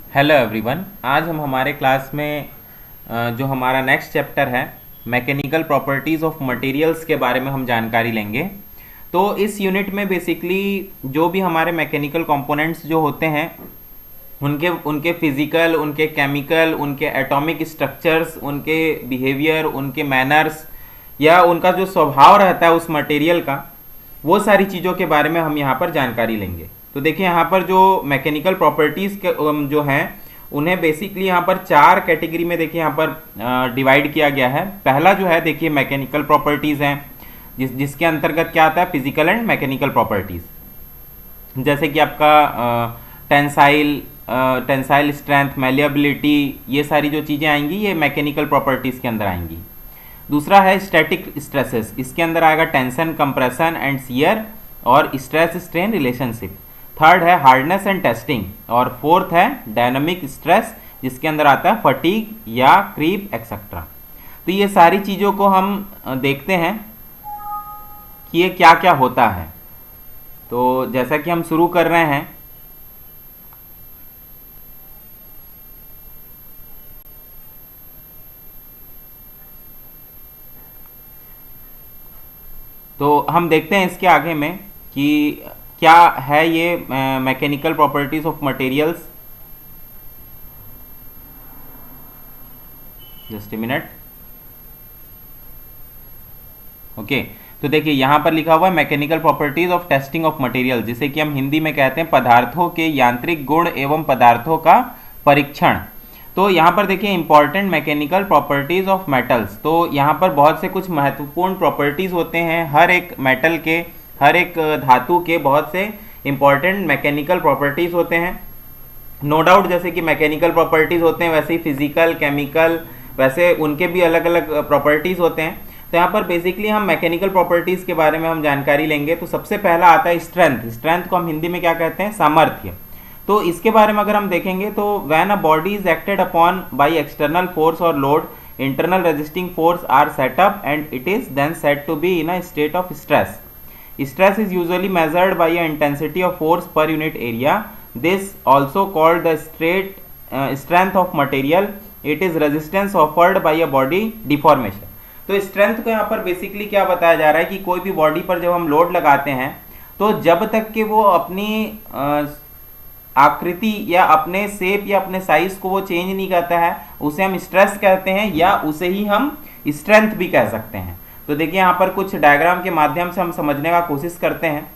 Hello everyone. आज हम हमारे क्लास में जो हमारा नेक्स्ट चैप्टर है मैकेनिकल प्रॉपर्टीज़ ऑफ मटेरियल्स के बारे में हम जानकारी लेंगे। तो इस यूनिट में बेसिकली जो भी हमारे मैकेनिकल कंपोनेंट्स जो होते हैं उनके उनके फिजिकल, उनके केमिकल, उनके एटॉमिक स्ट्रक्चर्स, उनके बिहेवियर, उनके मैनर्स या उनका जो स्वभाव रहता है उस मटेरियल का, वो सारी चीज़ों के बारे में हम यहाँ पर जानकारी लेंगे। तो देखिए यहाँ पर जो मैकेनिकल प्रॉपर्टीज़ जो हैं उन्हें बेसिकली यहाँ पर चार कैटेगरी में देखिए यहाँ पर डिवाइड किया गया है। पहला जो है देखिए मैकेनिकल प्रॉपर्टीज़ हैं जिसके अंतर्गत क्या आता है, फिजिकल एंड मैकेनिकल प्रॉपर्टीज़। जैसे कि आपका टेंसाइल स्ट्रेंथ, मैलिएबिलिटी, ये सारी जो चीज़ें आएंगी ये मैकेनिकल प्रॉपर्टीज़ के अंदर आएंगी। दूसरा है स्टैटिक स्ट्रेसेस, इसके अंदर आएगा टेंशन, कंप्रेशन एंड शियर और स्ट्रेस स्ट्रेन रिलेशनशिप। थर्ड है हार्डनेस एंड टेस्टिंग और फोर्थ है डायनामिक स्ट्रेस जिसके अंदर आता है फटीग या क्रीप एक्सेट्रा। तो ये सारी चीज़ों को हम देखते हैं कि ये क्या क्या होता है। तो जैसा कि हम शुरू कर रहे हैं, तो हम देखते हैं इसके आगे में कि क्या है ये mechanical properties of materials. Just a minute. Okay, तो देखिए यहाँ पर लिखा हुआ है mechanical properties of testing of material, जिसे कि हम हिंदी में कहते हैं पदार्थों के यांत्रिक गुण एवं पदार्थों का परीक्षण। तो यहाँ पर देखिए important mechanical properties of metals. तो यहाँ पर बहुत से कुछ महत्वपूर्ण प्रॉपर्टीज होते हैं हर एक मेटल के, हर एक धातु के बहुत से इंपॉर्टेंट मैकेनिकल प्रॉपर्टीज होते हैं। नो डाउट जैसे कि मैकेनिकल प्रॉपर्टीज होते हैं वैसे ही फिजिकल, केमिकल, वैसे उनके भी अलग अलग प्रॉपर्टीज होते हैं। तो यहाँ पर बेसिकली हम मैकेनिकल प्रॉपर्टीज के बारे में हम जानकारी लेंगे। तो सबसे पहला आता है स्ट्रेंथ। स्ट्रेंथ को हम हिंदी में क्या कहते हैं, सामर्थ्य। तो इसके बारे में अगर हम देखेंगे तो when a body is acted upon by external force और load, internal resisting force are set up and it is then said to be in a state of stress. Stress is usually measured by a intensity of force per unit area. This also called the strength of material. It is resistance offered by a body deformation. तो strength को यहाँ पर basically क्या बताया जा रहा है कि कोई भी बॉडी पर जब हम लोड लगाते हैं तो जब तक कि वो अपनी आकृति या अपने शेप या अपने साइज को वो चेंज नहीं करता है उसे हम स्ट्रेस कहते हैं, या उसे ही हम स्ट्रेंथ भी कह सकते हैं। तो देखिए यहाँ पर कुछ डायग्राम के माध्यम से हम समझने का कोशिश करते हैं।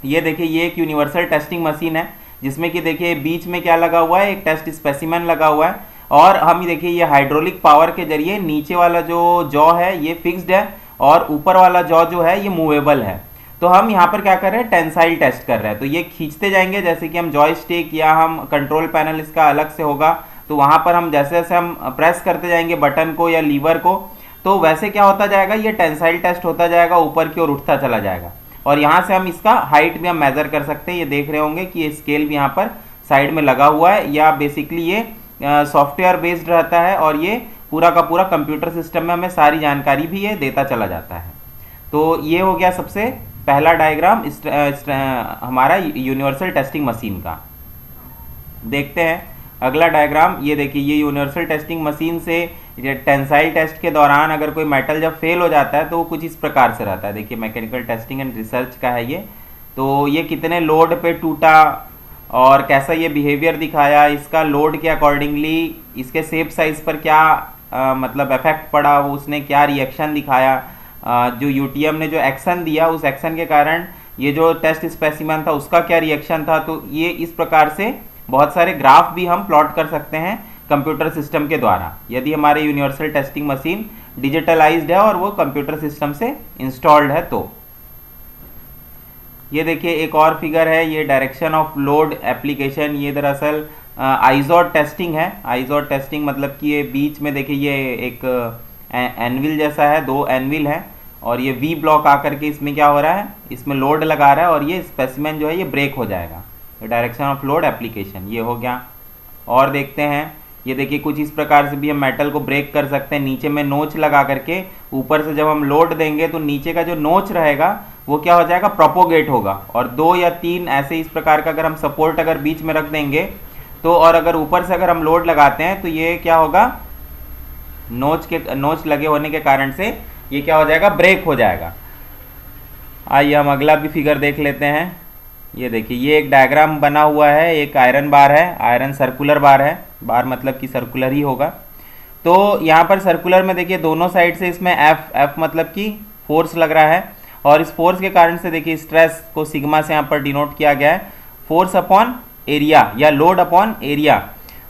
ये देखिए ये एक यूनिवर्सल टेस्टिंग मशीन है जिसमें कि देखिए बीच में क्या लगा हुआ है, एक टेस्ट स्पेसिमेन लगा हुआ है। और हम देखिए ये हाइड्रोलिक पावर के जरिए नीचे वाला जो जॉ है ये फिक्स्ड है और ऊपर वाला जॉ जो है ये मूवेबल है। तो हम यहाँ पर क्या कर रहे हैं, टेंसाइल टेस्ट कर रहे हैं। तो ये खींचते जाएंगे जैसे कि हम जॉयस्टिक या हम कंट्रोल पैनल इसका अलग से होगा, तो वहाँ पर हम जैसे जैसे हम प्रेस करते जाएंगे बटन को या लीवर को, तो वैसे क्या होता जाएगा, ये टेंसाइल टेस्ट होता जाएगा, ऊपर की ओर उठता चला जाएगा। और यहाँ से हम इसका हाइट भी हम मेजर कर सकते हैं। ये देख रहे होंगे कि ये स्केल भी यहाँ पर साइड में लगा हुआ है, या बेसिकली ये सॉफ्टवेयर बेस्ड रहता है और ये पूरा का पूरा कंप्यूटर सिस्टम में हमें सारी जानकारी भी ये देता चला जाता है। तो ये हो गया सबसे पहला डायग्राम हमारा यूनिवर्सल टेस्टिंग मशीन का। देखते हैं अगला डायग्राम। ये देखिए ये यूनिवर्सल टेस्टिंग मशीन से टेंसाइल टेस्ट के दौरान अगर कोई मेटल जब फेल हो जाता है तो वो कुछ इस प्रकार से रहता है। देखिए मैकेनिकल टेस्टिंग एंड रिसर्च का है ये। तो ये कितने लोड पे टूटा और कैसा ये बिहेवियर दिखाया, इसका लोड के अकॉर्डिंगली इसके शेप साइज पर क्या मतलब इफेक्ट पड़ा, वो उसने क्या रिएक्शन दिखाया, जो यूटीएम ने जो एक्शन दिया उस एक्शन के कारण ये जो टेस्ट स्पेसिमेन था उसका क्या रिएक्शन था। तो ये इस प्रकार से बहुत सारे ग्राफ भी हम प्लॉट कर सकते हैं कंप्यूटर सिस्टम के द्वारा, यदि हमारे यूनिवर्सल टेस्टिंग मशीन डिजिटलाइज्ड है और वो कंप्यूटर सिस्टम से इंस्टॉल्ड है। तो ये देखिए एक और फिगर है, ये डायरेक्शन ऑफ लोड एप्लीकेशन। ये दरअसल आइजोड टेस्टिंग है। आइजोड टेस्टिंग मतलब कि ये बीच में देखिए ये एक एनविल जैसा है, दो एनविल है और ये वी ब्लॉक आकर के इसमें क्या हो रहा है, इसमें लोड लगा रहा है और ये स्पेसिमेन जो है ये ब्रेक हो जाएगा। डायरेक्शन ऑफ लोड एप्लीकेशन ये हो गया। और देखते हैं ये देखिए कुछ इस प्रकार से भी हम मेटल को ब्रेक कर सकते हैं। नीचे में नोच लगा करके ऊपर से जब हम लोड देंगे तो नीचे का जो नोच रहेगा वो क्या हो जाएगा, प्रोपोगेट होगा। और दो या तीन ऐसे इस प्रकार का अगर हम सपोर्ट अगर बीच में रख देंगे तो और अगर ऊपर से अगर हम लोड लगाते हैं तो ये क्या होगा, नोच लगे होने के कारण से ये क्या हो जाएगा, ब्रेक हो जाएगा। आइए हम अगला भी फिगर देख लेते हैं। ये देखिए ये एक डायग्राम बना हुआ है, एक आयरन बार है, आयरन सर्कुलर बार है, बार मतलब कि सर्कुलर ही होगा। तो यहाँ पर सर्कुलर में देखिए दोनों साइड से इसमें एफ मतलब कि फोर्स लग रहा है, और इस फोर्स के कारण से देखिए स्ट्रेस को सिग्मा से यहाँ पर डिनोट किया गया है, फोर्स अपॉन एरिया या लोड अपॉन एरिया।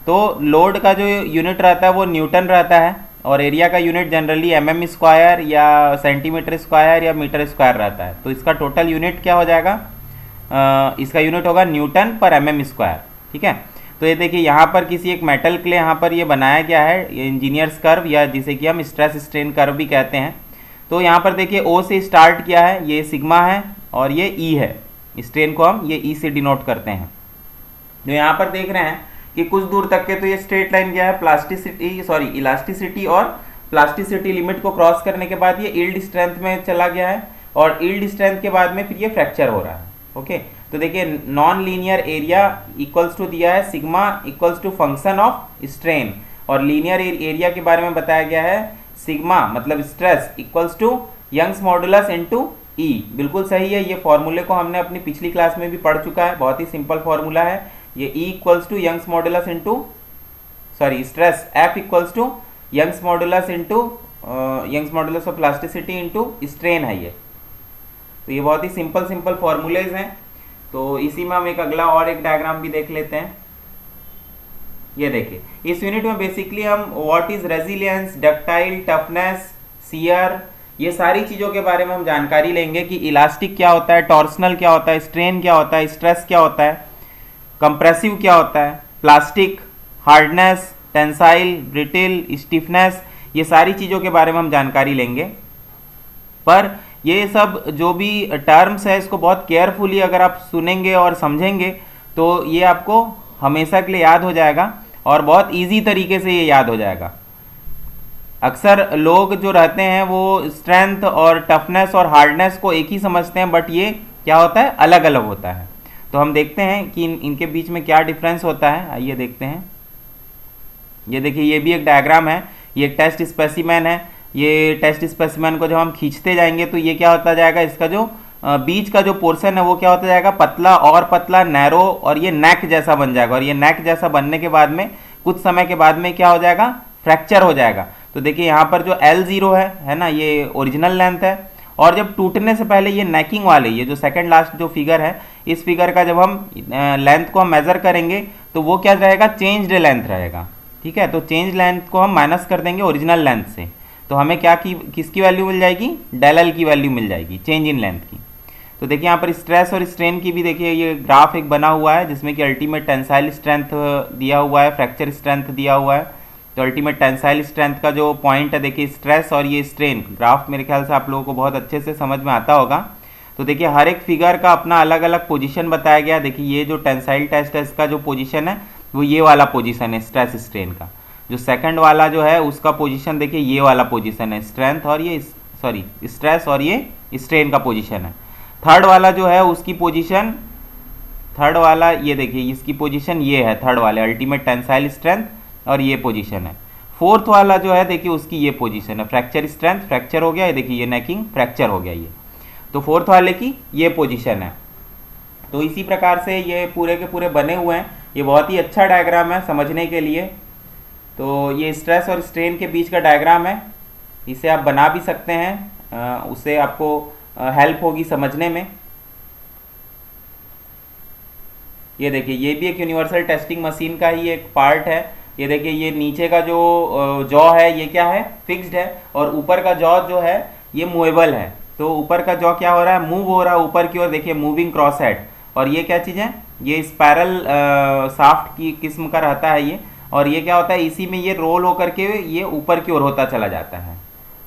तो लोड का जो यूनिट रहता है वो न्यूटन रहता है, और एरिया का यूनिट जनरली mm स्क्वायर या सेंटीमीटर स्क्वायर या मीटर स्क्वायर रहता है। तो इसका टोटल यूनिट क्या हो जाएगा, इसका यूनिट होगा न्यूटन पर mm स्क्वायर। ठीक है, तो ये देखिए यहाँ पर किसी एक मेटल के लिए यहाँ पर ये बनाया गया है, ये इंजीनियर्स कर्व या जिसे कि हम स्ट्रेस स्ट्रेन कर्व भी कहते हैं। तो यहाँ पर देखिए O से स्टार्ट किया है, ये सिग्मा है और ये E है, स्ट्रेन को हम ये E से डिनोट करते हैं। तो यहाँ पर देख रहे हैं कि कुछ दूर तक के तो ये स्ट्रेट लाइन गया है इलास्टिसिटी और प्लास्टिसिटी लिमिट को क्रॉस करने के बाद ये यील्ड स्ट्रेंथ में चला गया है, और यील्ड स्ट्रेंथ के बाद में फिर ये फ्रैक्चर हो रहा है। ओके, तो देखिए non linear area equals to दिया है sigma equals to function of strain, और लीनियर एरिया के बारे में बताया गया है सिग्मा मतलब stress equals to Young's modulus into E. बिल्कुल सही है, ये फॉर्मूले को हमने अपनी पिछली क्लास में भी पढ़ चुका है, बहुत ही सिंपल फॉर्मूला है ये। E equals to Young's modulus into stress F equals to Young's modulus into Young's modulus of plasticity into strain है ये। तो ये बहुत ही सिंपल फॉर्मूलेज हैं। तो इसी में हम एक अगला और एक डायग्राम भी देख लेते हैं। ये देखिए इस यूनिट में बेसिकली हम what is resilience, ductile, toughness, shear, ये सारी चीज़ों के बारे में हम जानकारी लेंगे कि इलास्टिक क्या होता है, टॉर्सनल क्या होता है, स्ट्रेन क्या होता है, स्ट्रेस क्या होता है, कंप्रेसिव क्या होता है, plastic, hardness, tensile, brittle, stiffness, ये सारी चीज़ों के बारे में हम जानकारी लेंगे। पर ये सब जो भी टर्म्स है इसको बहुत केयरफुली अगर आप सुनेंगे और समझेंगे तो ये आपको हमेशा के लिए याद हो जाएगा, और बहुत इजी तरीके से ये याद हो जाएगा। अक्सर लोग जो रहते हैं वो स्ट्रेंथ और टफनेस और हार्डनेस को एक ही समझते हैं, बट ये क्या होता है, अलग अलग होता है। तो हम देखते हैं कि इनके बीच में क्या डिफरेंस होता है। आइए देखते हैं। ये देखिए ये भी एक डायग्राम है, ये एक टेस्ट स्पेसिमेन है। ये टेस्ट स्पेसिमेन को जब हम खींचते जाएंगे तो ये क्या होता जाएगा, इसका जो बीच का जो पोर्शन है वो क्या होता जाएगा, पतला और पतला, नैरो, और ये नेक जैसा बन जाएगा। और ये नेक जैसा बनने के बाद में कुछ समय के बाद में क्या हो जाएगा, फ्रैक्चर हो जाएगा। तो देखिए यहाँ पर जो L0 है ना, ये ओरिजिनल लेंथ है, और जब टूटने से पहले ये नेकिंग वाले, ये जो सेकंड लास्ट जो फिगर है, इस फिगर का जब हम लेंथ को हम मेजर करेंगे तो वो क्या रहेगा, चेंज्ड लेंथ रहेगा। ठीक है, तो चेंज लेंथ को हम माइनस कर देंगे ओरिजिनल लेंथ से, तो हमें क्या की किसकी वैल्यू मिल जाएगी, डेल एल की वैल्यू मिल जाएगी, चेंज इन लेंथ की। तो देखिए यहाँ पर स्ट्रेस और स्ट्रेन की भी देखिए ये ग्राफ एक बना हुआ है जिसमें कि अल्टीमेट टेंसाइल स्ट्रेंथ दिया हुआ है, फ्रैक्चर स्ट्रेंथ दिया हुआ है। तो अल्टीमेट टेंसाइल स्ट्रेंथ का जो पॉइंट है देखिए स्ट्रेस और ये स्ट्रेन, ग्राफ मेरे ख्याल से आप लोगों को बहुत अच्छे से समझ में आता होगा। तो देखिए हर एक फिगर का अपना अलग अलग पोजीशन बताया गया। देखिए ये जो टेंसाइल टेस्ट है इसका जो पोजीशन है वो ये वाला पोजीशन है स्ट्रेस स्ट्रेन का। जो सेकंड वाला जो है उसका पोजीशन देखिए ये वाला पोजीशन है स्ट्रेंथ और ये स्ट्रेस और ये स्ट्रेन का पोजीशन है। थर्ड वाला जो है उसकी पोजीशन, थर्ड वाला ये देखिए इसकी पोजीशन ये है, थर्ड वाले अल्टीमेट टेंसाइल स्ट्रेंथ और ये पोजीशन है। फोर्थ वाला जो है देखिए उसकी ये पोजीशन है, फ्रैक्चर स्ट्रेंथ, फ्रैक्चर हो गया, ये देखिए ये नेकिंग, फ्रैक्चर हो गया ये। तो फोर्थ वाले की ये पोजीशन है। तो इसी प्रकार से ये पूरे के पूरे बने हुए हैं। ये बहुत ही अच्छा डायग्राम है समझने के लिए। तो ये स्ट्रेस और स्ट्रेन के बीच का डायग्राम है, इसे आप बना भी सकते हैं, उससे आपको हेल्प होगी समझने में। ये देखिए ये भी एक यूनिवर्सल टेस्टिंग मशीन का ही एक पार्ट है। ये देखिए ये नीचे का जो जॉ है ये क्या है, फिक्स्ड है, और ऊपर का जॉ जो है ये मूवेबल है। तो ऊपर का जॉ क्या हो रहा है, मूव हो रहा है ऊपर की ओर, देखिए मूविंग क्रॉस हेड। और ये क्या चीज़ है, ये स्पायरल शाफ्ट की किस्म का रहता है ये, और ये क्या होता है इसी में ये रोल होकर के ये ऊपर की ओर होता चला जाता है।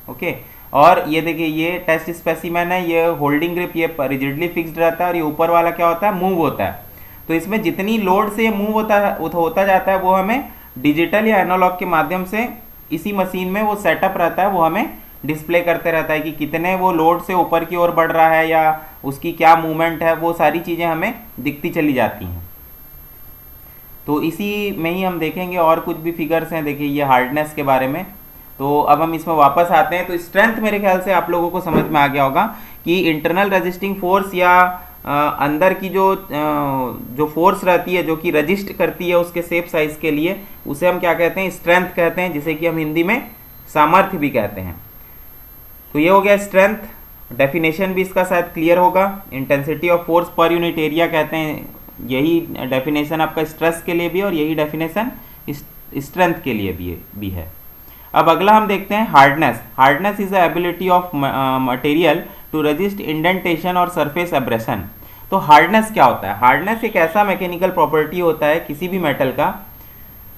ओके, और ये देखिए ये टेस्ट स्पेसिमेन है, ये होल्डिंग ग्रिप ये रिजिडली फिक्स्ड रहता है, और ये ऊपर वाला क्या होता है, मूव होता है। तो इसमें जितनी लोड से ये मूव होता जाता है वो हमें डिजिटल या एनालॉग के माध्यम से इसी मशीन में वो सेटअप रहता है, वो हमें डिस्प्ले करते रहता है कि कितने वो लोड से ऊपर की ओर बढ़ रहा है या उसकी क्या मूवमेंट है, वो सारी चीज़ें हमें दिखती चली जाती हैं। तो इसी में ही हम देखेंगे और कुछ भी फिगर्स हैं, देखिए ये हार्डनेस के बारे में। तो अब हम इसमें वापस आते हैं। तो स्ट्रेंथ मेरे ख्याल से आप लोगों को समझ में आ गया होगा कि इंटरनल रेजिस्टिंग फोर्स या अंदर की जो फोर्स रहती है जो कि रजिस्ट करती है उसके शेप साइज के लिए, उसे हम क्या कहते हैं, स्ट्रेंथ कहते हैं, जिसे कि हम हिंदी में सामर्थ्य भी कहते हैं। तो ये हो गया स्ट्रेंथ। डेफिनेशन भी इसका शायद क्लियर होगा। Intensity of force per unit area कहते हैं, यही डेफिनेशन आपका स्ट्रेस के लिए भी और यही डेफिनेशन स्ट्रेंथ के लिए भी है। अब अगला हम देखते हैं hardness. Hardness is the ability of material to resist indentation और सरफेस एब्रेशन। तो हार्डनेस क्या होता है? हार्डनेस एक ऐसा मैकेनिकल प्रॉपर्टी होता है किसी भी मेटल का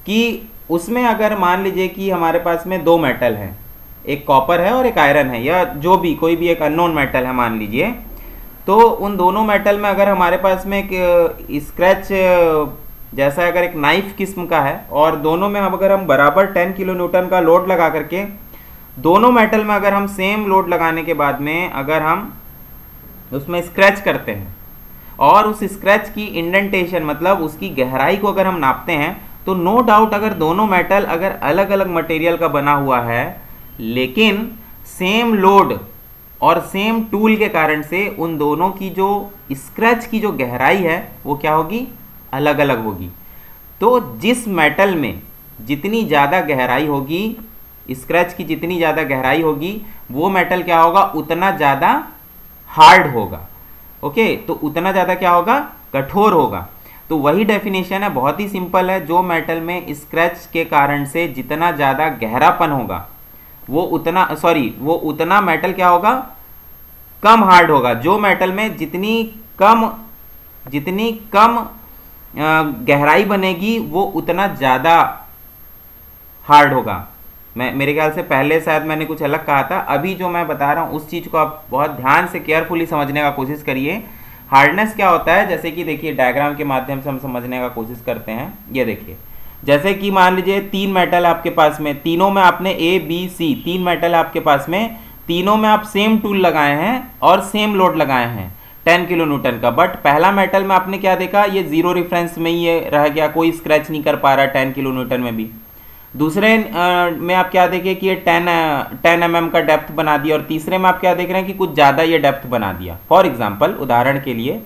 कि उसमें अगर मान लीजिए कि हमारे पास में दो मेटल हैं, एक कॉपर है और एक आयरन है, या जो भी कोई भी एक अननोन मेटल है मान लीजिए, तो उन दोनों मेटल में अगर हमारे पास में एक स्क्रैच जैसा अगर एक नाइफ किस्म का है और दोनों में अगर हम बराबर 10 किलो न्यूटन का लोड लगा करके दोनों मेटल में अगर हम सेम लोड लगाने के बाद में अगर हम उसमें स्क्रैच करते हैं और उस स्क्रैच की इंडेंटेशन मतलब उसकी गहराई को अगर हम नापते हैं, तो नो डाउट अगर दोनों मेटल अगर अलग अलग मटेरियल का बना हुआ है लेकिन सेम लोड और सेम टूल के कारण से उन दोनों की जो स्क्रैच की जो गहराई है वो क्या होगी, अलग अलग होगी। तो जिस मेटल में जितनी ज़्यादा गहराई होगी, स्क्रैच की जितनी ज़्यादा गहराई होगी, वो मेटल क्या होगा, उतना ज़्यादा हार्ड होगा। ओके, तो उतना ज़्यादा क्या होगा, कठोर होगा। तो वही डेफिनेशन है, बहुत ही सिंपल है। जो मेटल में स्क्रैच के कारण से जितना ज़्यादा गहरापन होगा वो उतना मेटल क्या होगा, कम हार्ड होगा। जो मेटल में जितनी कम गहराई बनेगी वो उतना ज़्यादा हार्ड होगा। मेरे ख्याल से पहले शायद मैंने कुछ अलग कहा था, अभी जो मैं बता रहा हूँ उस चीज़ को आप बहुत ध्यान से केयरफुली समझने का कोशिश करिए। हार्डनेस क्या होता है, जैसे कि देखिए डायग्राम के माध्यम से हम समझने का कोशिश करते हैं। ये देखिए, जैसे कि मान लीजिए 3 मेटल आपके पास में, तीनों में आपने A B C 3 मेटल आपके पास में, तीनों में आप सेम टूल लगाए हैं और सेम लोड लगाए हैं 10 किलो न्यूटन का। बट पहला मेटल में आपने क्या देखा, ये जीरो रेफरेंस में ही रह गया, कोई स्क्रैच नहीं कर पा रहा 10 किलो न्यूटन में भी। दूसरे में आप क्या देखें कि ये 10 mm का डेप्थ बना दिया, और तीसरे में आप क्या देख रहे हैं कि कुछ ज़्यादा ये डेप्थ बना दिया। फॉर एग्जाम्पल, उदाहरण के लिए,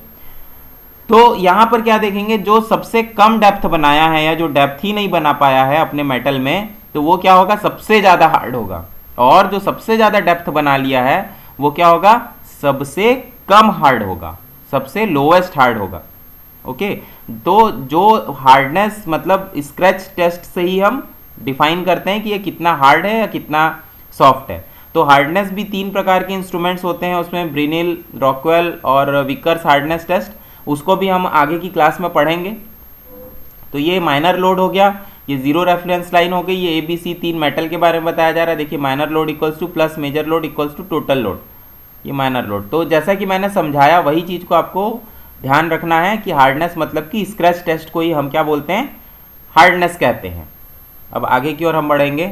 तो यहाँ पर क्या देखेंगे, जो सबसे कम डेप्थ बनाया है या जो डेप्थ ही नहीं बना पाया है अपने मेटल में, तो वो क्या होगा, सबसे ज़्यादा हार्ड होगा। और जो सबसे ज़्यादा डेप्थ बना लिया है वो क्या होगा, सबसे कम हार्ड होगा, सबसे लोएस्ट हार्ड होगा। ओके, तो जो हार्डनेस मतलब स्क्रैच टेस्ट से ही हम डिफाइन करते हैं कि ये कितना हार्ड है या कितना सॉफ्ट है। तो हार्डनेस भी 3 प्रकार के इंस्ट्रूमेंट्स होते हैं, उसमें ब्रिनिल, रॉकवेल और विकर्स हार्डनेस टेस्ट, उसको भी हम आगे की क्लास में पढ़ेंगे। तो ये माइनर लोड हो गया, ये जीरो रेफरेंस लाइन हो गई, ये ABC 3 मेटल के बारे में बताया जा रहा है। देखिए, minor load equals to plus major load equals to total load, ये माइनर लोड। तो जैसा कि मैंने समझाया वही चीज़ को आपको ध्यान रखना है कि हार्डनेस मतलब कि स्क्रैच टेस्ट को ही हम क्या बोलते हैं, हार्डनेस कहते हैं। अब आगे की ओर हम बढ़ेंगे।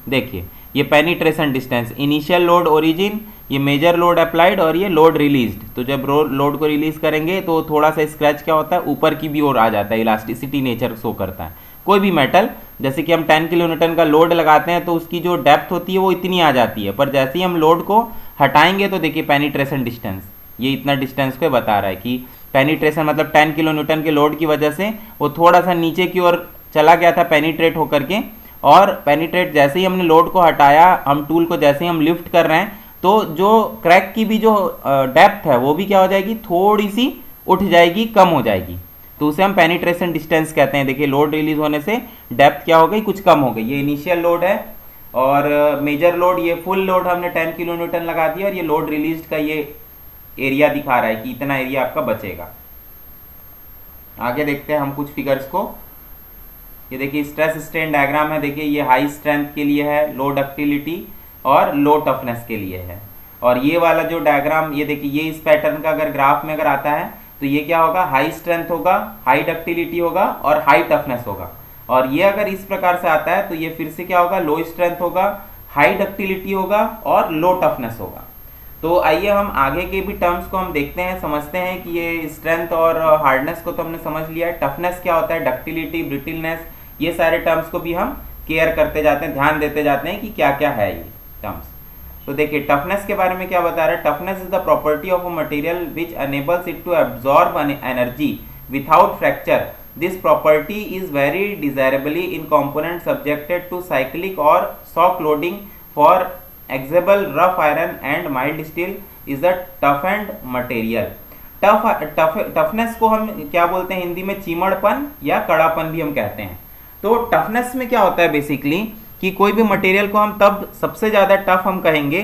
देखिए, ये penetration distance, initial load origin, ये मेजर लोड अप्लाइड और ये लोड रिलीज्ड। तो जब लोड को रिलीज करेंगे तो थोड़ा सा स्क्रैच क्या होता है, ऊपर की भी ओर आ जाता है, इलास्टिसिटी नेचर शो करता है। कोई भी मेटल, जैसे कि हम 10 किलो न्यूटन का लोड लगाते हैं तो उसकी जो डेप्थ होती है वो इतनी आ जाती है, पर जैसे ही हम लोड को हटाएंगे तो देखिए पेनिट्रेशन डिस्टेंस, ये इतना डिस्टेंस को बता रहा है कि पेनिट्रेशन मतलब 10 किलो न्यूटन के लोड की वजह से वो थोड़ा सा नीचे की ओर चला गया था पेनिट्रेट होकर के, और पेनिट्रेट जैसे ही हमने लोड को हटाया, हम टूल को जैसे ही हम लिफ्ट कर रहे हैं, तो जो क्रैक की भी जो डेप्थ है वो भी क्या हो जाएगी, थोड़ी सी उठ जाएगी, कम हो जाएगी। तो उसे हम पेनिट्रेशन डिस्टेंस कहते हैं। देखिए, लोड रिलीज होने से डेप्थ क्या हो गई, कुछ कम हो गई। ये इनिशियल लोड है और मेजर लोड, ये फुल लोड हमने 10 किलो न्यूटन लगा दिया, और ये लोड रिलीज का ये एरिया दिखा रहा है कि इतना एरिया आपका बचेगा। आगे देखते हैं हम कुछ फिगर्स को। ये देखिए स्ट्रेस स्ट्रेन डायग्राम है। देखिए, ये हाई स्ट्रेंथ के लिए है, लो डक्टिलिटी और लो टफनेस के लिए है। और ये वाला जो डायग्राम, ये देखिए, ये इस पैटर्न का अगर ग्राफ में अगर आता है तो ये क्या होगा, हाई स्ट्रेंथ होगा, हाई डक्टिलिटी होगा और हाई टफनेस होगा। और ये अगर इस प्रकार से आता है तो ये फिर से क्या होगा, लो स्ट्रेंथ होगा, हाई डक्टिलिटी होगा और लो टफनेस होगा। तो आइए हम आगे के भी टर्म्स को हम देखते हैं, समझते हैं कि ये स्ट्रेंथ और हार्डनेस को तो हमने समझ लिया है। टफनेस क्या होता है, डक्टिलिटी, ब्रिटिलनेस, ये सारे टर्म्स को भी हम केयर करते जाते हैं, ध्यान देते जाते हैं कि क्या क्या है ये टर्म्स। तो देखिए टफनेस के बारे में क्या बता रहा है, toughness is the property of a material which enables it to absorb energy without fracture. This property is very desirably in component subjected to cyclic और shock loading for example rough iron and mild steel is a toughened material. Toughness को हम क्या बोलते हैं हिंदी में, चीमड़पन या कड़ापन भी हम कहते हैं। तो टफनेस में क्या होता है बेसिकली कि कोई भी मटेरियल को हम तब सबसे ज़्यादा टफ हम कहेंगे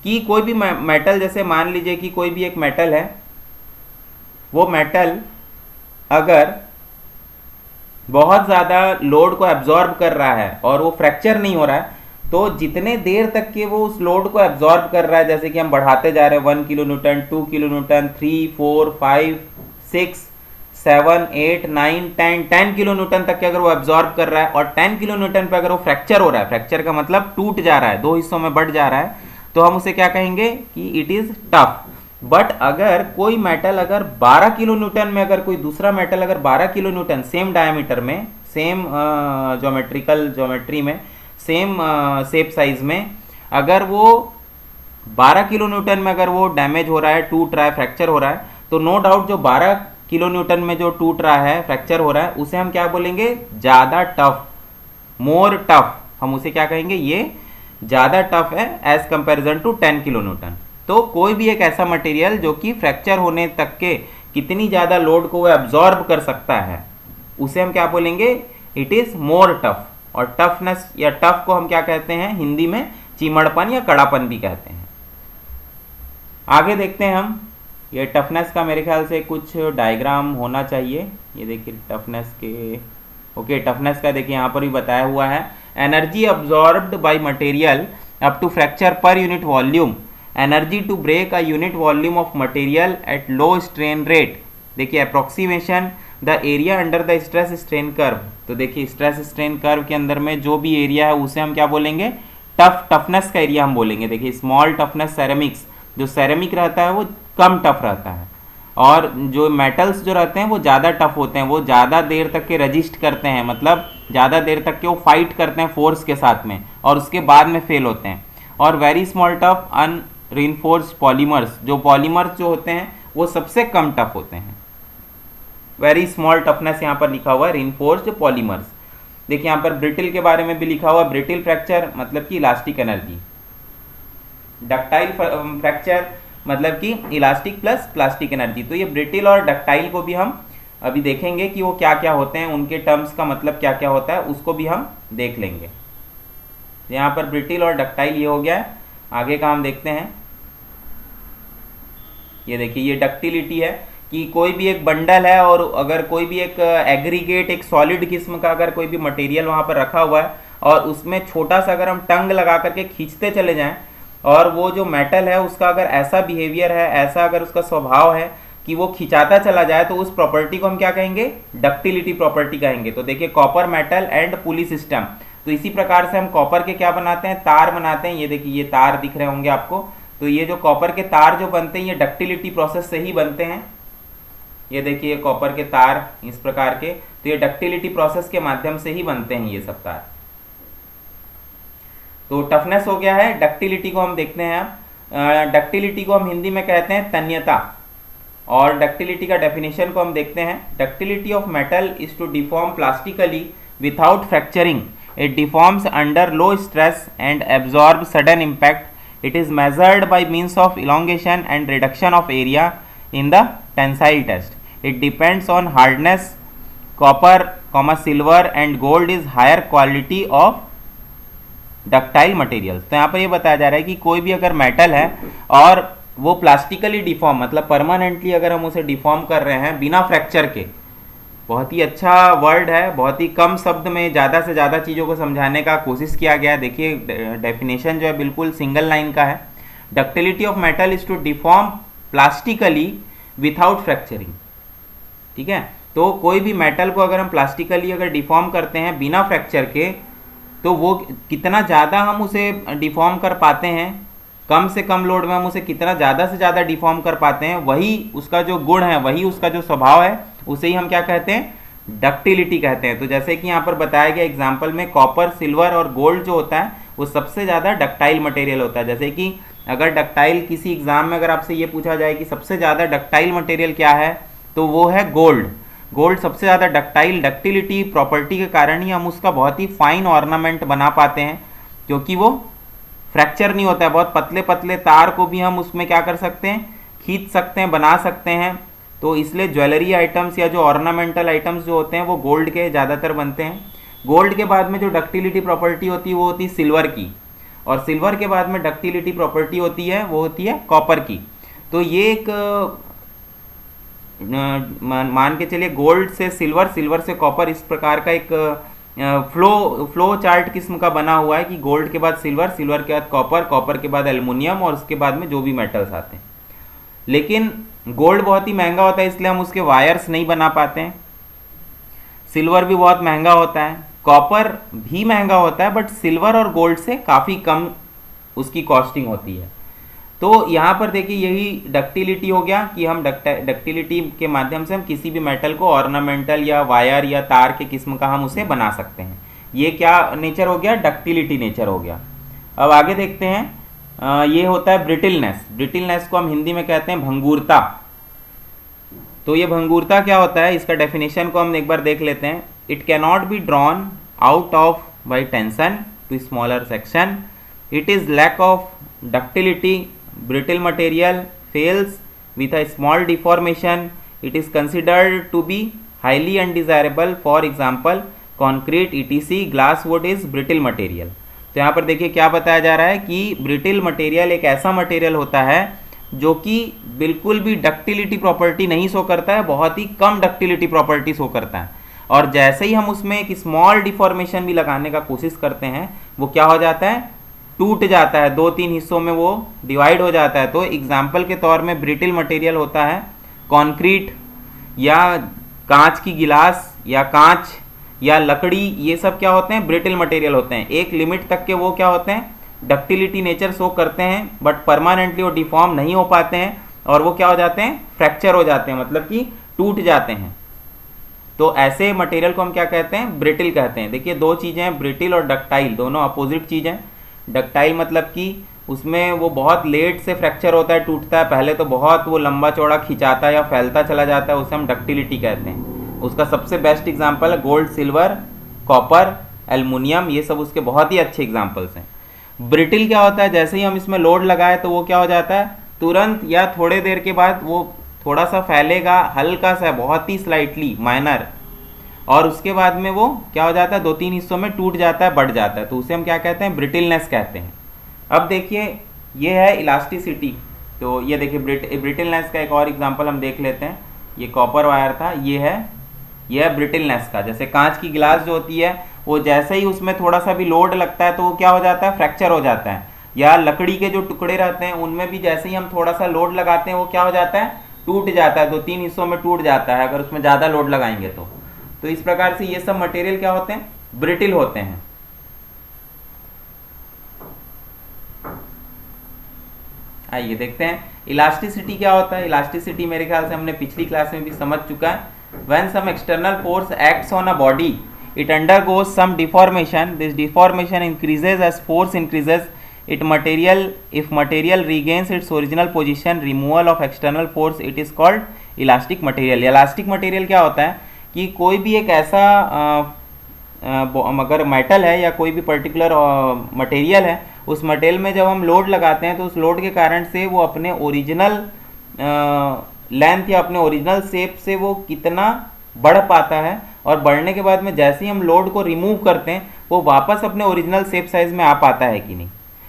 कि कोई भी मेटल, जैसे मान लीजिए कि कोई भी एक मेटल है, वो मेटल अगर बहुत ज़्यादा लोड को एब्जॉर्ब कर रहा है और वो फ्रैक्चर नहीं हो रहा है, तो जितने देर तक के वो उस लोड को एब्जॉर्ब कर रहा है, जैसे कि हम बढ़ाते जा रहे हैं 1 kilo Newton, 2 kilo Newton, 3, 4, 5, 6, 7, 8, 9, 10 kilo Newton तक के अगर वो एब्जॉर्ब कर रहा है और 10 किलो न्यूटन पे अगर वो फ्रैक्चर हो रहा है, फ्रैक्चर का मतलब टूट जा रहा है, दो हिस्सों में बढ़ जा रहा है, तो हम उसे क्या कहेंगे कि इट इज टफ। बट अगर कोई मेटल अगर 12 किलो न्यूटन में, अगर कोई दूसरा मेटल अगर 12 किलो न्यूटन सेम डायमीटर में, सेम ज्योमेट्री में, सेम शेप साइज में, अगर वो 12 किलो न्यूटन में अगर वो डैमेज हो रहा है, टूट रहा है, फ्रैक्चर हो रहा है, तो नो डाउट जो 12 किलो न्यूटन में जो टूट रहा है, फ्रैक्चर हो रहा है, उसे हम क्या बोलेंगे, ज़्यादा टफ, मोर टफ, हम उसे क्या कहेंगे, ये ज़्यादा टफ है as comparison to 10 kilo newton. तो कोई भी एक ऐसा मटेरियल जो कि फ्रैक्चर होने तक के कितनी ज़्यादा लोड को वो एब्जॉर्ब कर सकता है, उसे हम क्या बोलेंगे, इट इज़ मोर टफ। और टफनेस या टफ को हम क्या कहते हैं हिंदी में, चीमड़पन या कड़ापन भी कहते हैं। आगे देखते हैं हम, ये टफनेस का मेरे ख्याल से कुछ डायग्राम होना चाहिए। ये देखिए टफनेस के, ओके, टफनेस का देखिए यहाँ पर भी बताया हुआ है, energy absorbed by material up to fracture per unit volume, energy to break a unit volume of material at low strain rate. देखिए approximation the area under the stress strain curve. तो देखिए स्ट्रेस स्ट्रेन कर्व के अंदर में जो भी area है उसे हम क्या बोलेंगे, टफनेस का एरिया हम बोलेंगे। देखिए स्मॉल टफनेस सेरेमिक्स, जो सेरेमिक रहता है वो कम टफ रहता है, और जो मेटल्स जो रहते हैं वो ज़्यादा टफ होते हैं, वो ज़्यादा देर तक के रजिस्ट करते हैं, मतलब ज़्यादा देर तक के वो फाइट करते हैं फोर्स के साथ में और उसके बाद में फेल होते हैं। और very small tough unreinforced polymers, जो पॉलीमर्स जो होते हैं वो सबसे कम टफ होते हैं। वेरी स्मॉल टफनेस यहाँ पर लिखा हुआ है, रीइंफोर्स्ड पॉलीमर्स। देखिए यहाँ पर ब्रिटिल के बारे में भी लिखा हुआ है, ब्रिटिल फ्रैक्चर मतलब कि इलास्टिक एनर्जी, डक्टाइल फ्रैक्चर मतलब कि इलास्टिक प्लस प्लास्टिक एनर्जी। तो ये ब्रिटिल और डक्टाइल को भी हम अभी देखेंगे कि वो क्या क्या होते हैं, उनके टर्म्स का मतलब क्या क्या होता है, उसको भी हम देख लेंगे। यहाँ पर ब्रिटिल और डक्टाइल ये हो गया है। आगे का हम देखते हैं, ये देखिए ये डक्टिलिटी है कि कोई भी एक बंडल है और अगर कोई भी एक एग्रीगेट, एक सॉलिड किस्म का अगर कोई भी मटेरियल वहाँ पर रखा हुआ है और उसमें छोटा सा अगर हम टंग लगा करके खींचते चले जाएं और वो जो मेटल है उसका अगर ऐसा बिहेवियर है, ऐसा अगर उसका स्वभाव है कि वो खिंचाता चला जाए, तो उस प्रॉपर्टी को हम क्या कहेंगे, डक्टिलिटी प्रॉपर्टी कहेंगे। तो देखिए copper metal and pulley system, तो इसी प्रकार से हम कॉपर के क्या बनाते हैं, तार बनाते हैं। ये देखिए ये तार दिख रहे होंगे आपको, तो ये जो कॉपर के तार जो बनते हैं ये डक्टिलिटी प्रोसेस से ही बनते हैं। ये देखिए ये कॉपर के तार इस प्रकार के, तो ये डक्टिलिटी प्रोसेस के माध्यम से ही बनते हैं ये सब तार। तो टफनेस हो गया है। डक्टिलिटी को हम देखते हैं, डक्टिलिटी को हम हिंदी में कहते हैं तन्यता, और डक्टिलिटी का डेफिनेशन को हम देखते हैं। Ductility of metal is to deform plastically without fracturing, it deforms under low stress and absorb sudden impact, it is measured by means of elongation and reduction of area in the tensile test, it depends on hardness, copper, silver and gold is higher quality of ductile materials. तो यहाँ पर ये बताया जा रहा है कि कोई भी अगर मेटल है और वो प्लास्टिकली डिफॉर्म, मतलब परमानेंटली अगर हम उसे डिफॉर्म कर रहे हैं बिना फ्रैक्चर के, बहुत ही अच्छा वर्ड है, बहुत ही कम शब्द में ज़्यादा से ज़्यादा चीज़ों को समझाने का कोशिश किया गया है। देखिए डेफिनेशन जो है बिल्कुल सिंगल लाइन का है, ductility of metal is to deform plastically without fracturing. ठीक है, तो कोई भी मेटल को अगर हम प्लास्टिकली अगर डिफॉर्म करते हैं बिना फ्रैक्चर के, तो वो कितना ज़्यादा हम उसे डिफॉर्म कर पाते हैं, कम से कम लोड में हम उसे कितना ज़्यादा से ज़्यादा डिफॉर्म कर पाते हैं, वही उसका जो गुण है, वही उसका जो स्वभाव है, उसे ही हम क्या कहते हैं, डक्टिलिटी कहते हैं। तो जैसे कि यहाँ पर बताया गया एग्जाम्पल में, कॉपर, सिल्वर और गोल्ड जो होता है वो सबसे ज़्यादा डक्टाइल मटेरियल होता है। जैसे कि अगर डक्टाइल किसी एग्जाम में अगर आपसे ये पूछा जाए कि सबसे ज़्यादा डक्टाइल मटेरियल क्या है, तो वो है गोल्ड। गोल्ड सबसे ज़्यादा डक्टाइल, डक्टिलिटी प्रॉपर्टी के कारण ही हम उसका बहुत ही फाइन ऑर्नामेंट बना पाते हैं, क्योंकि वो फ्रैक्चर नहीं होता है। बहुत पतले पतले तार को भी हम उसमें क्या कर सकते हैं, खींच सकते हैं, बना सकते हैं। तो इसलिए ज्वेलरी आइटम्स या जो ऑर्नामेंटल आइटम्स जो होते हैं वो गोल्ड के ज़्यादातर बनते हैं। गोल्ड के बाद में जो डक्टिलिटी प्रॉपर्टी होती है वो होती है सिल्वर की, और सिल्वर के बाद में डक्टिलिटी प्रॉपर्टी होती है वो होती है कॉपर की। तो ये एक मान के चलिए गोल्ड से सिल्वर, सिल्वर से कॉपर, इस प्रकार का एक फ्लो चार्ट किस्म का बना हुआ है कि गोल्ड के बाद सिल्वर, सिल्वर के बाद कॉपर, कॉपर के बाद एल्युमिनियम और उसके बाद में जो भी मेटल्स आते हैं। लेकिन गोल्ड बहुत ही महंगा होता है, इसलिए हम उसके वायर्स नहीं बना पाते हैं। सिल्वर भी बहुत महंगा होता है, कॉपर भी महंगा होता है, बट सिल्वर और गोल्ड से काफ़ी कम उसकी कॉस्टिंग होती है। तो यहाँ पर देखिए यही डक्टिलिटी हो गया कि हम डक्टिलिटी के माध्यम से हम किसी भी मेटल को ऑर्नामेंटल या वायर या तार के किस्म का हम उसे बना सकते हैं। ये क्या नेचर हो गया, डक्टिलिटी नेचर हो गया। अब आगे देखते हैं, ये होता है ब्रिटिलनेस। ब्रिटिलनेस को हम हिंदी में कहते हैं भंगुरता। तो ये भंगुरता क्या होता है, इसका डेफिनेशन को हम एक बार देख लेते हैं। It can not be drawn out of by tension to smaller section, it is lack of ductility, brittle material fails with a small deformation, it is considered to be highly undesirable, for example concrete etc, glass wood is brittle material। तो यहाँ पर देखिए क्या बताया जा रहा है कि ब्रिटिल मटेरियल एक ऐसा मटेरियल होता है जो कि बिल्कुल भी डक्टिलिटी प्रॉपर्टी नहीं शो करता है, बहुत ही कम डक्टिलिटी प्रॉपर्टी शो करता है, और जैसे ही हम उसमें एक स्मॉल डिफॉर्मेशन भी लगाने का कोशिश करते हैं वो क्या हो जाता है, टूट जाता है, 2-3 हिस्सों में वो डिवाइड हो जाता है। तो एग्जाम्पल के तौर में ब्रिटिल मटेरियल होता है कंक्रीट या कांच की गिलास या कांच या लकड़ी, ये सब क्या होते हैं, ब्रिटिल मटेरियल होते हैं। एक लिमिट तक के वो क्या होते हैं, डक्टिलिटी नेचर शो करते हैं, बट परमानेंटली वो डिफॉर्म नहीं हो पाते हैं और वो क्या हो जाते हैं, फ्रैक्चर हो जाते हैं, मतलब कि टूट जाते हैं। तो ऐसे मटेरियल को हम क्या कहते हैं, ब्रिटिल कहते हैं। देखिए दो चीज़ें हैं, ब्रिटिल और डक्टाइल, दोनों अपोजिट चीज़ हैं। डक्टाइल मतलब कि उसमें वो बहुत लेट से फ्रैक्चर होता है, टूटता है, पहले तो बहुत वो लंबा चौड़ा खिंचाता है या फैलता चला जाता है, उसे हम डक्टिलिटी कहते हैं। उसका सबसे बेस्ट एग्जांपल है गोल्ड, सिल्वर, कॉपर, एल्युमिनियम, ये सब उसके बहुत ही अच्छे एग्जांपल्स हैं। ब्रिटिल क्या होता है, जैसे ही हम इसमें लोड लगाए तो वो क्या हो जाता है, तुरंत या थोड़े देर के बाद वो थोड़ा सा फैलेगा, हल्का सा, बहुत ही स्लाइटली माइनर, और उसके बाद में वो क्या हो जाता है, 2-3 हिस्सों में टूट जाता है, बढ़ जाता है। तो उसे हम क्या कहते हैं, ब्रिटिलनेस कहते हैं। अब देखिए ये है इलास्टिसिटी। तो ये देखिए ब्रिटिलनेस का एक और एग्जांपल हम देख लेते हैं। ये कॉपर वायर था, ये है ब्रिटिलनेस का। जैसे कांच की गिलास जो होती है वो जैसे ही उसमें थोड़ा सा भी लोड लगता है तो वो क्या हो जाता है, फ्रैक्चर हो जाता है। या लकड़ी के जो टुकड़े रहते हैं उनमें भी जैसे ही हम थोड़ा सा लोड लगाते हैं वो क्या हो जाता है, टूट जाता है, 2-3 हिस्सों में टूट जाता है अगर उसमें ज़्यादा लोड लगाएंगे तो इस प्रकार से ये सब मटेरियल क्या होते हैं, ब्रिटिल होते हैं। आइए देखते हैं इलास्टिसिटी क्या होता है। इलास्टिसिटी मेरे ख्याल से हमने पिछली क्लास में भी समझ चुका है। When some external force acts on a body, it undergoes some deformation. This deformation increases as force increases. If material regains its original position, removal of external force, it is called elastic material. Elastic material क्या होता है कि कोई भी एक ऐसा अगर metal है या कोई भी पर्टिकुलर मटेरियल है, उस मटेरियल में जब हम लोड लगाते हैं तो उस लोड के कारण से वो अपने ओरिजिनल लेंथ या अपने ओरिजिनल शेप से वो कितना बढ़ पाता है, और बढ़ने के बाद में जैसे ही हम लोड को रिमूव करते हैं वो वापस अपने ओरिजिनल शेप साइज में आ पाता है कि नहीं।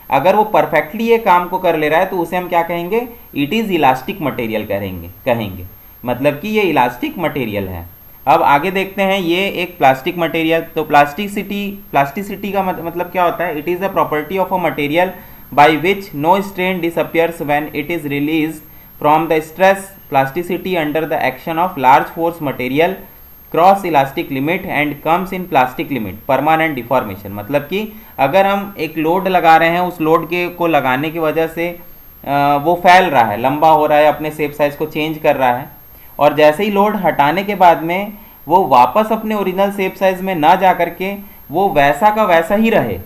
अगर वो परफेक्टली ये काम को कर ले रहा है तो उसे हम क्या कहेंगे, इट इज़ इलास्टिक मटेरियल कहेंगे, मतलब कि ये इलास्टिक मटेरियल है। अब आगे देखते हैं, ये एक प्लास्टिक मटेरियल। तो प्लास्टिसिटी का मतलब क्या होता है, it is a property of a material by which no strain disappears when it is release from the stress. Plasticity under the action of large force material cross elastic limit and comes in plastic limit permanent deformation. मतलब कि अगर हम एक load लगा रहे हैं, उस load के को लगाने की वजह से वो फैल रहा है, लंबा हो रहा है, अपने शेप साइज को चेंज कर रहा है, और जैसे ही लोड हटाने के बाद में वो वापस अपने ओरिजिनल शेप साइज में ना जा करके वो वैसा का वैसा ही रहे,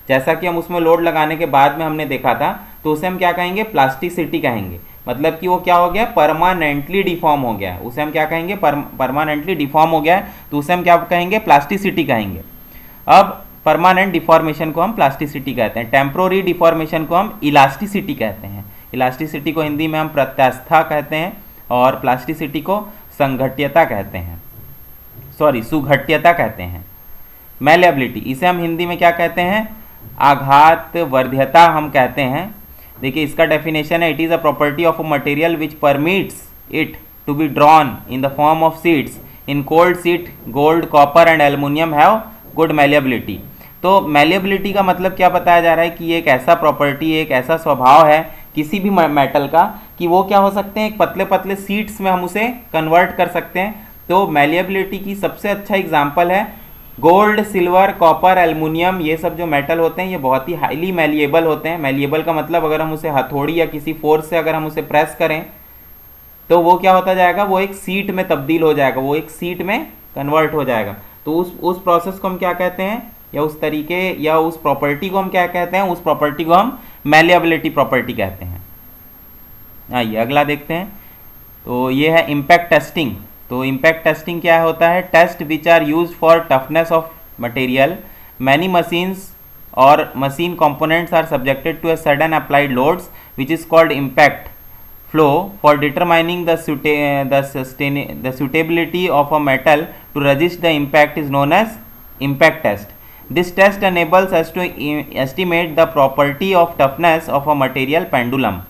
जैसा कि हम उसमें लोड लगाने के बाद में हमने देखा था, तो उसे हम क्या कहेंगे? प्लास्टिसिटी कहेंगे। मतलब कि वो क्या हो गया? परमानेंटली डिफॉर्म हो गया है, उसे हम क्या कहेंगे? परमानेंटली डिफॉर्म हो गया है, तो उसे हम क्या कहेंगे? प्लास्टिसिटी कहेंगे। अब परमानेंट डिफॉर्मेशन को हम प्लास्टिसिटी कहते हैं, टेम्प्रोरी डिफॉर्मेशन को हम इलास्टिसिटी कहते हैं। इलास्टिसिटी को हिंदी में हम प्रत्यास्था कहते हैं और प्लास्टिसिटी को संघट्यता कहते हैं, सुघट्यता कहते हैं। मैलेबिलिटी, इसे हम हिंदी में क्या कहते हैं? आघात वर्ध्यता हम कहते हैं। देखिए इसका डेफिनेशन है, it is a property of a material which permits it to be drawn in the form of sheets in cold sheet gold copper and aluminium have good malleability. तो मैलिएबिलिटी का मतलब क्या बताया जा रहा है कि ये एक ऐसा प्रॉपर्टी, एक ऐसा स्वभाव है किसी भी मेटल का कि वो क्या हो सकते हैं? एक पतले पतले सीड्स में हम उसे कन्वर्ट कर सकते हैं। तो मैलिएबिलिटी की सबसे अच्छा एग्जाम्पल है गोल्ड, सिल्वर, कॉपर, एल्युमिनियम, ये सब जो मेटल होते हैं ये बहुत ही हाईली मैलिएबल होते हैं। मैलिएबल का मतलब अगर हम उसे हथौड़ी या किसी फोर्स से अगर हम उसे प्रेस करें तो वो क्या होता जाएगा? वो एक सीट में तब्दील हो जाएगा, वो एक सीट में कन्वर्ट हो जाएगा। तो उस प्रोसेस को हम क्या कहते हैं, या उस तरीके या उस प्रॉपर्टी को हम क्या कहते हैं? उस प्रॉपर्टी को हम मैलिएबिलिटी प्रॉपर्टी कहते हैं। आइए अगला देखते हैं। तो ये है इम्पैक्ट टेस्टिंग। तो इम्पैक्ट टेस्टिंग क्या होता है? Test which are use for toughness of material. Many machines और machine components are subjected to a sudden applied loads which is called impact flow for determining the suitability of a metal to resist the impact is known as impact test. This test enables us to estimate the property of toughness of a material pendulum.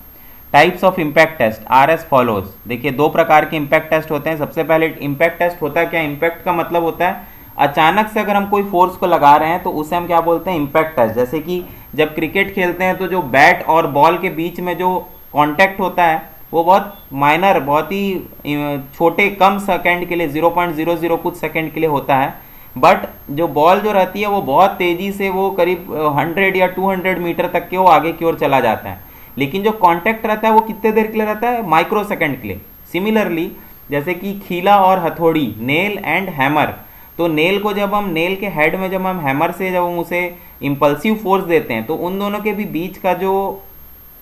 Types of impact test are as follows. देखिए दो प्रकार के impact test होते हैं। सबसे पहले impact test होता है क्या? इम्पैक्ट का मतलब होता है अचानक से अगर हम कोई फोर्स को लगा रहे हैं तो उसे हम क्या बोलते हैं? Impact test. जैसे कि जब क्रिकेट खेलते हैं तो जो बैट और बॉल के बीच में जो कॉन्टैक्ट होता है वो बहुत माइनर, बहुत ही छोटे कम सेकेंड के लिए 0.00 कुछ सेकेंड के लिए होता है, बट जो बॉल जो रहती है वो बहुत तेज़ी से वो करीब 100 या 200 मीटर तक के वो आगे की ओर चला जाता है। लेकिन जो कांटेक्ट रहता है वो कितने देर के लिए रहता है? माइक्रो सेकंड के लिए। सिमिलरली जैसे कि खीला और हथौड़ी, नेल एंड हैमर, तो नेल को जब हम नेल के हेड में जब हम हैमर से जब हम उसे इम्पल्सिव फोर्स देते हैं तो उन दोनों के भी बीच का जो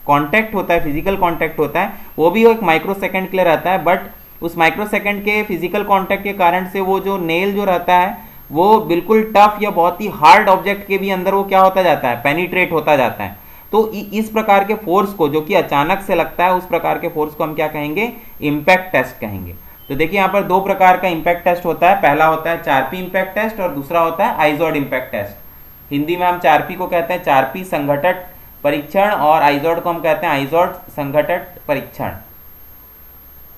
कांटेक्ट होता है, फिजिकल कांटेक्ट होता है, वो भी एक माइक्रो सेकंड के लिए रहता है। बट उस माइक्रो सेकंड के फिजिकल कांटेक्ट के कारण से वो जो नेल जो रहता है वो बिल्कुल टफ या बहुत ही हार्ड ऑब्जेक्ट के भी अंदर वो क्या होता जाता है? पेनिट्रेट होता जाता है। तो इस प्रकार के फोर्स को जो कि अचानक से लगता है उस प्रकार के फोर्स को हम क्या कहेंगे? इम्पैक्ट टेस्ट कहेंगे। तो देखिए यहाँ पर दो प्रकार का इम्पैक्ट टेस्ट होता है। पहला होता है चारपी इम्पैक्ट टेस्ट और दूसरा होता है आइजोड इम्पैक्ट टेस्ट। हिंदी में हम चारपी को कहते हैं चारपी संघटक परीक्षण और आइजोड को हम कहते हैं आइजोड संघटक परीक्षण।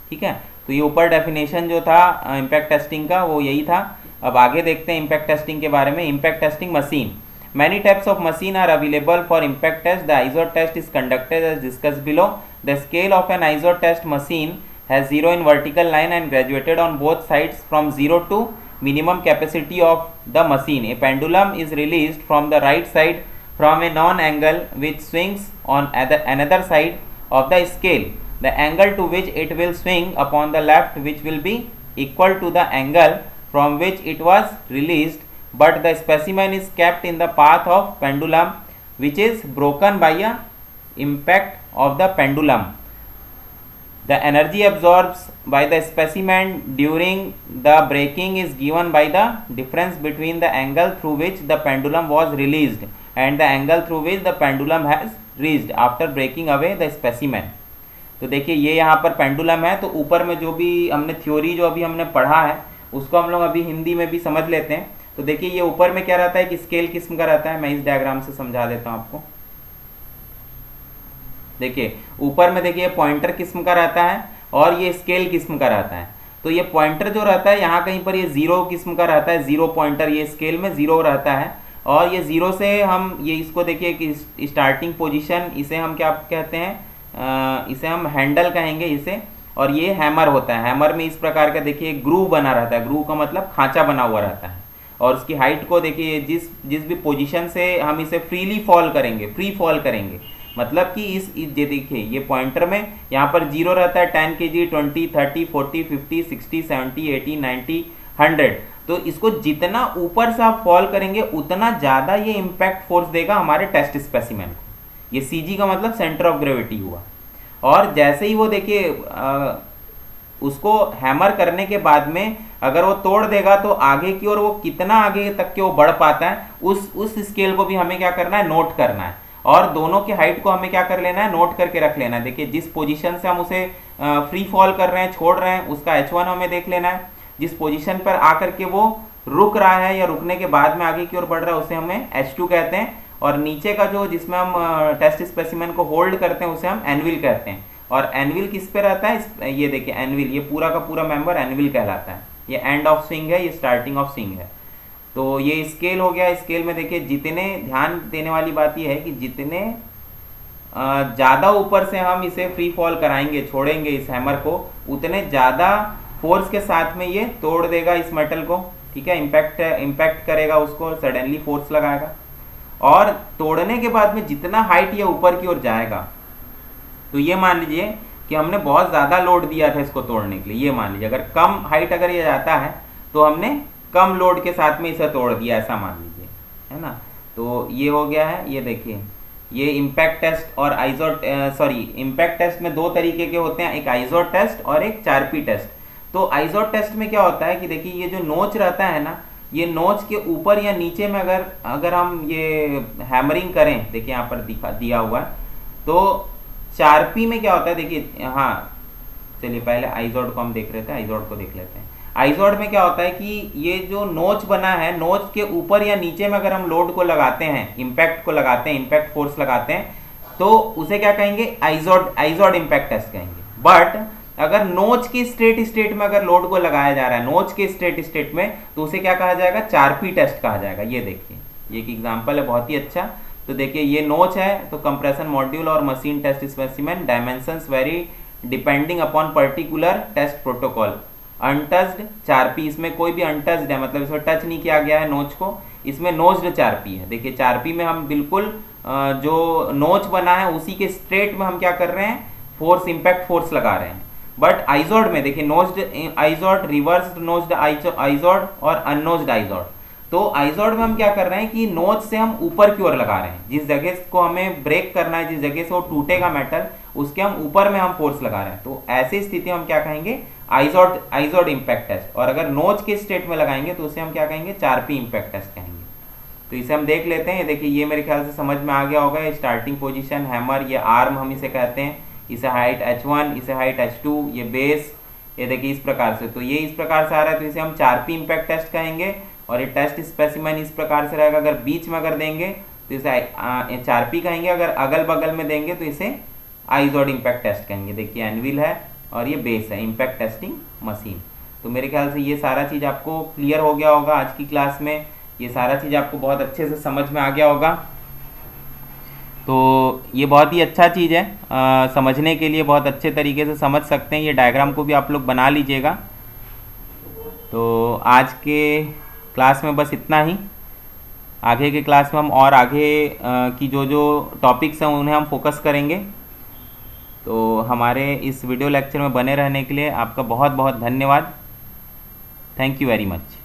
ठीक है, तो ये ऊपर डेफिनेशन जो था इम्पैक्ट टेस्टिंग का वो यही था। अब आगे देखते हैं इम्पैक्ट टेस्टिंग के बारे में। Impact testing machine. Many types of machine are available for impact test. The ISO test is conducted as discussed below. The scale of an ISO test machine has 0 in vertical line and graduated on both sides from 0 to minimum capacity of the machine. A pendulum is released from the right side from a known angle which swings on another side of the scale. The angle to which it will swing upon the left which will be equal to the angle from which it was released, but the specimen is kept in the path of pendulum which is broken by a impact of the pendulum. The energy absorbed by the specimen during the breaking is given by the difference between the angle through which the pendulum was released and the angle through which the pendulum has reached after breaking away the specimen. तो देखिए ये यहाँ पर pendulum है, तो ऊपर में जो भी हमने थ्योरी जो अभी हमने पढ़ा है उसको हम लोग अभी हिंदी में भी समझ लेते हैं। तो देखिए ये ऊपर में क्या रहता है कि स्केल किस्म का रहता है। मैं इस डायग्राम से समझा देता हूं आपको। देखिए ऊपर में देखिए पॉइंटर किस्म का रहता है और ये स्केल किस्म का रहता है। तो ये पॉइंटर जो रहता है यहाँ कहीं पर ये जीरो किस्म का रहता है, जीरो पॉइंटर, ये स्केल में जीरो रहता है। और ये जीरो से हम ये इसको देखिए कि स्टार्टिंग पोजीशन, इसे हम क्या कहते हैं? इसे हम हैंडल कहेंगे इसे। और ये हैमर होता है। हैमर में इस प्रकार का देखिए ग्रूव बना रहता है, ग्रूव का मतलब खांचा बना हुआ रहता है, और उसकी हाइट को देखिए जिस जिस भी पोजीशन से हम इसे फ्रीली फॉल करेंगे, फ्री फॉल करेंगे, मतलब कि ये देखिए ये पॉइंटर में यहाँ पर 0 रहता है, 10 kg, 20, 30, 40, 50, 60, 70, 80, 90, 100। तो इसको जितना ऊपर से आप फॉल करेंगे उतना ज़्यादा ये इम्पैक्ट फोर्स देगा हमारे टेस्ट स्पेसिमेन को। ये CG का मतलब सेंटर ऑफ ग्रेविटी हुआ। और जैसे ही वो देखिए उसको हैमर करने के बाद में अगर वो तोड़ देगा तो आगे की ओर वो कितना आगे तक के वो बढ़ पाता है, उस स्केल को भी हमें क्या करना है, नोट करना है। और दोनों के हाइट को हमें क्या कर लेना है, नोट करके रख लेना है। देखिए जिस पोजीशन से हम उसे फ्री फॉल कर रहे हैं, छोड़ रहे हैं, उसका H1 हमें देख लेना है। जिस पोजीशन पर आकर के वो रुक रहा है या रुकने के बाद में आगे की ओर बढ़ रहा है उसे हमें H2 कहते हैं। और नीचे का जो जिसमें हम टेस्ट स्पेसिमेन को होल्ड करते हैं उसे हम एनविल कहते हैं। और एनविल किस पे रहता है, ये देखिए एनविल, ये पूरा का पूरा मेंबर एनविल कहलाता है। ये एंड ऑफ स्विंग है, ये स्टार्टिंग ऑफ स्विंग है। तो ये स्केल हो गया। स्केल में देखिए जितने ध्यान देने वाली बात ये है कि जितने ज़्यादा ऊपर से हम इसे फ्री फॉल कराएंगे, छोड़ेंगे इस हैमर को, उतने ज़्यादा फोर्स के साथ में ये तोड़ देगा इस मेटल को, ठीक है। इम्पैक्ट करेगा उसको, सडनली फोर्स लगाएगा। और तोड़ने के बाद में जितना हाइट ये ऊपर की ओर जाएगा, तो ये मान लीजिए कि हमने बहुत ज़्यादा लोड दिया था इसको तोड़ने के लिए। ये मान लीजिए अगर कम हाइट अगर ये जाता है तो हमने कम लोड के साथ में इसे तोड़ दिया, ऐसा मान लीजिए, है ना। तो ये हो गया है। ये देखिए ये इम्पैक्ट टेस्ट और इम्पैक्ट टेस्ट में दो तरीके के होते हैं, एक आइजोड टेस्ट और एक चारपी टेस्ट। तो आइजोड टेस्ट में क्या होता है कि देखिए ये जो नोच रहता है ना, ये नोच के ऊपर या नीचे में अगर हम ये हैमरिंग करें, देखिए यहाँ पर दिया हुआ है। तो चारपी में क्या होता है, देखिए हाँ, चलिए पहले आइजोड को हम देख रहे थे, आइजोड को देख लेते हैं। आइजोड में क्या होता है कि ये जो नोच बना है, नोच के ऊपर या नीचे में अगर हम लोड को लगाते हैं, इम्पैक्ट को लगाते हैं, इम्पैक्ट फोर्स लगाते हैं, तो उसे क्या कहेंगे, आइजोड इम्पैक्ट टेस्ट कहेंगे। बट अगर नोच के स्ट्रेट में अगर लोड को लगाया जा रहा है, नोच के स्ट्रेट में, तो उसे क्या कहा जाएगा, चारपी टेस्ट कहा जाएगा। ये देखिए ये एक एग्जाम्पल है बहुत ही अच्छा। तो देखिए ये नोच है, तो कंप्रेशन मॉड्यूल और machine test specimen dimensions vary depending upon particular test protocol. Untouched Charpy, इसमें कोई भी अनटच्ड है, मतलब इसमें टच नहीं किया गया है नोच को, इसमें नोच्ड चारपी है। देखिए चारपी में हम बिल्कुल जो नोच बना है उसी के स्ट्रेट में हम क्या कर रहे हैं, फोर्स, इम्पैक्ट फोर्स लगा रहे हैं। बट आइजोड में देखिए नोच्ड आइजोड, रिवर्स्ड नोच्ड आइजोड और अननोच्ड आइजोड। तो आइजोड में हम क्या कर रहे हैं कि नोच से हम ऊपर की ओर लगा रहे हैं, जिस जगह को हमें ब्रेक करना है, जिस जगह से वो टूटेगा मेटल, उसके हम ऊपर में हम फोर्स लगा रहे हैं। तो ऐसी स्थिति हम क्या कहेंगे, आइजोड इम्पैक्ट टेस्ट। और अगर नोच के स्टेट में लगाएंगे तो उसे हम क्या कहेंगे, चारपी इम्पैक्ट टेस्ट कहेंगे। तो इसे हम देख लेते हैं। देखिए ये मेरे ख्याल से समझ में आ गया होगा। ये स्टार्टिंग पोजीशन, हैमर, ये आर्म हम इसे कहते हैं, इसे हाइट H1, इसे हाइट H2, ये बेस, ये देखिए इस प्रकार से। तो ये इस प्रकार से आ रहा है, तो इसे हम चारपी इम्पैक्ट टेस्ट कहेंगे। और ये टेस्ट स्पेसिमेन इस प्रकार से रहेगा। अगर बीच में अगर देंगे तो इसे चारपी कहेंगे, अगर अगल बगल में देंगे तो इसे आइजोड इम्पैक्ट टेस्ट कहेंगे। देखिए एनविल है और ये बेस है, इम्पैक्ट टेस्टिंग मशीन। तो मेरे ख्याल से ये सारा चीज़ आपको क्लियर हो गया होगा आज की क्लास में। ये सारा चीज़ आपको बहुत अच्छे से समझ में आ गया होगा। तो ये बहुत ही अच्छा चीज़ है, समझने के लिए बहुत अच्छे तरीके से समझ सकते हैं। ये डायग्राम को भी आप लोग बना लीजिएगा। तो आज के क्लास में बस इतना ही। आगे के क्लास में हम और आगे की जो टॉपिक्स हैं उन्हें हम फोकस करेंगे। तो हमारे इस वीडियो लेक्चर में बने रहने के लिए आपका बहुत बहुत धन्यवाद। Thank you very much.